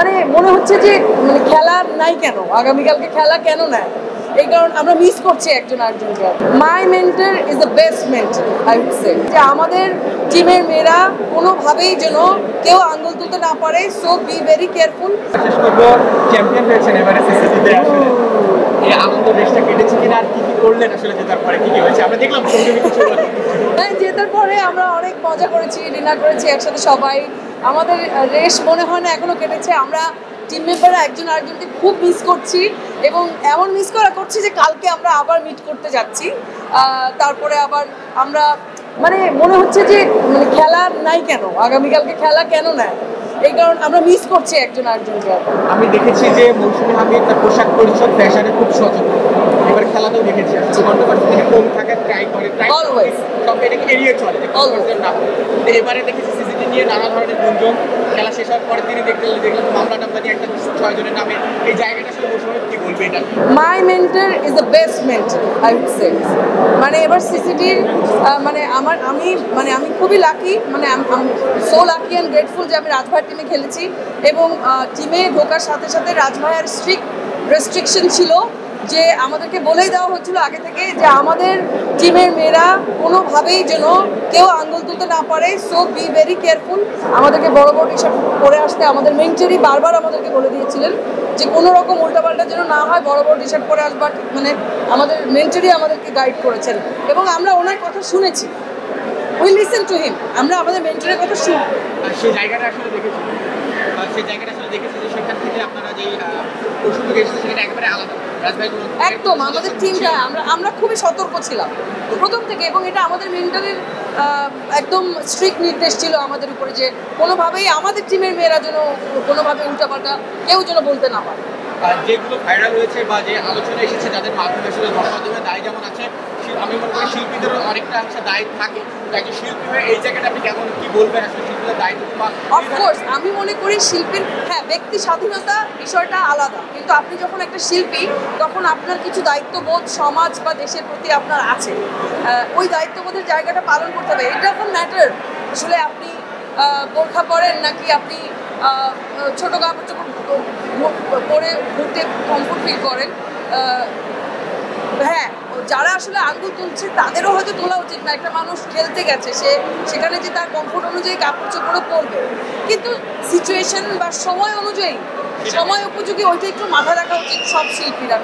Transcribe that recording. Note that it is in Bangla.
মানে মনে হচ্ছে যে মানে খেলা নাই কেন, আগামীকালকে খেলা কেন নাই, এই কারণ আমরা মিস করছি একজন আরেকজনকে। My mentor is the best mentor I would say, যে আমাদের টিমের মেয়েরা কোনোভাবেই যেন কেউ আঙ্গুল তুলতে না পারে, সো বি ভেরি কেয়ারফুল। শেষ করবো, চ্যাম্পিয়ন হয়েছেন এবারে সিসিটিতে, আসলে এই আনন্দ দেশটা কেটেছে কিনা, আর কি কি করলেন আসলে জেতার পরে, কি কি হয়েছে আমরা দেখলাম। হ্যাঁ, জেতার পরে আমরা অনেক মজা করেছি, ডিনার করেছি একসাথে সবাই। আমাদের রেশ মনে হয় না এখনো কেটেছে। আমরা টিম মেম্বাররা একজন আরেকজনকে খুব মিস করছি, এবং এমন মিস করছি যে কালকে আমরা আবার মিট করতে যাচ্ছি। তারপরে আবার আমরা মানে মনে হচ্ছে যে মানে খেলা নাই কেন, আগামীকালকে খেলা কেন নাই, এই কারণ আমরা মিস করছি একজন আরেকজনকে। আমি দেখেছি যে মৌসুমী হামিদ তার পোশাক পরিচ্ছদ ফ্যাশনে খুব সচেতন, এবার খেলাতেও দেখেছি কন্ট্রোভার্সি থেকে কম থাকার ট্রাই করে, অলওয়েজ সব এটাকে এড়িয়ে চলে না। এবারে দেখেছি সিসিটি নিয়ে নানা ধরনের গুঞ্জন, খেলা শেষ হওয়ার পরে তিনি দেখলাম মামলা টামলা নিয়ে একটা 6 জনের নামে, এই জায়গাটা আসলে মৌসুমী কি বলবে এটা? My mentor is the best mentor I would say. মানে এবার সিসিটির মানে আমি খুবই লাকি, মানে সো লাকি অ্যান্ড গ্রেটফুল যে আমি রাজভাইয়ের টিমে খেলেছি, এবং টিমে ঢোকার সাথে সাথে রাজভাইয়ের স্ট্রিক্ট রেস্ট্রিকশন ছিল যে আমাদেরকে বলেই দেওয়া হচ্ছিল আগে থেকে যে আমাদের টিমের মেয়েরা কোনোভাবেই যেন কেউ আঙ্গুল তুলতে না পারে, সো বি ভেরি কেয়ারফুল। আমাদেরকে বড় বড় টি শার্ট পরে আসতে আমাদের মেন্টরি বারবার আমাদেরকে বলে দিয়েছিলেন যে কোনো রকম উল্টাপাল্টা যেন না হয়, বড় বড় টি শার্ট পরে আসবার, মানে আমাদের মেন্টরি আমাদেরকে গাইড করেছেন, এবং আমরা ওনার কথা শুনেছি। উই লিসেন টু হিম, আমরা আমাদের মেন্টরের কথা শুনি। সেই জায়গাটা আসলে দেখেছি, যে সেখান থেকে আপনারা যে প্রস্তুতি এসেছে সেটা একেবারে আলাদা। একদম আমাদের টিমটা আমরা খুবই সতর্ক ছিলাম প্রথম থেকে, এবং এটা আমাদের মেন্টরের একদম স্ট্রিক্ট নির্দেশ ছিল আমাদের উপরে যে কোনোভাবেই আমাদের টিমের মেয়েরা যেন কোনোভাবে উল্টাপাল্টা কেউ যেন বলতে না পারে। যেগুলো ভাইরাল হয়েছে বা যে আলোচনা এসেছে যাদের মাধ্যমে আসলে গণমাধ্যমের দায় যেমন আছে, আমি মনে করি শিল্পীদেরও অনেকটা অংশে দায় থাকে। একজন শিল্পী হয়ে এই জায়গাটা আপনি কেমন কি বলবেন আসলে শিল্পীদের দায়িত্ব? অফকোর্স আমি মনে করি শিল্পীর ব্যক্তি স্বাধীনতা বিষয়টা আলাদা, কিন্তু আপনি যখন একটা শিল্পী তখন আপনার কিছু দায়িত্ববোধ সমাজ বা দেশের প্রতি আপনার আছে, ওই দায়িত্ববোধের জায়গাটা পালন করতে হবে। এটা এখন ম্যাটার আসলে আপনি বোরখা পরেন নাকি আপনি ছোটো কাপড় চোপড় পরে ঘুরতে কমফোর্ট ফিল করেন। হ্যাঁ, যারা আসলে আঙ্গুল তুলছে তাদেরও হয়তো তোলা উচিত না। একটা মানুষ খেলতে গেছে, সেখানে যে তার কমফোর্ট অনুযায়ী কাপড় চোপড়ও পরবে, কিন্তু সিচুয়েশন বা সময় অনুযায়ী সময় উপযোগী ওইটা একটু মাথায় রাখা উচিত সব শিল্পীরা।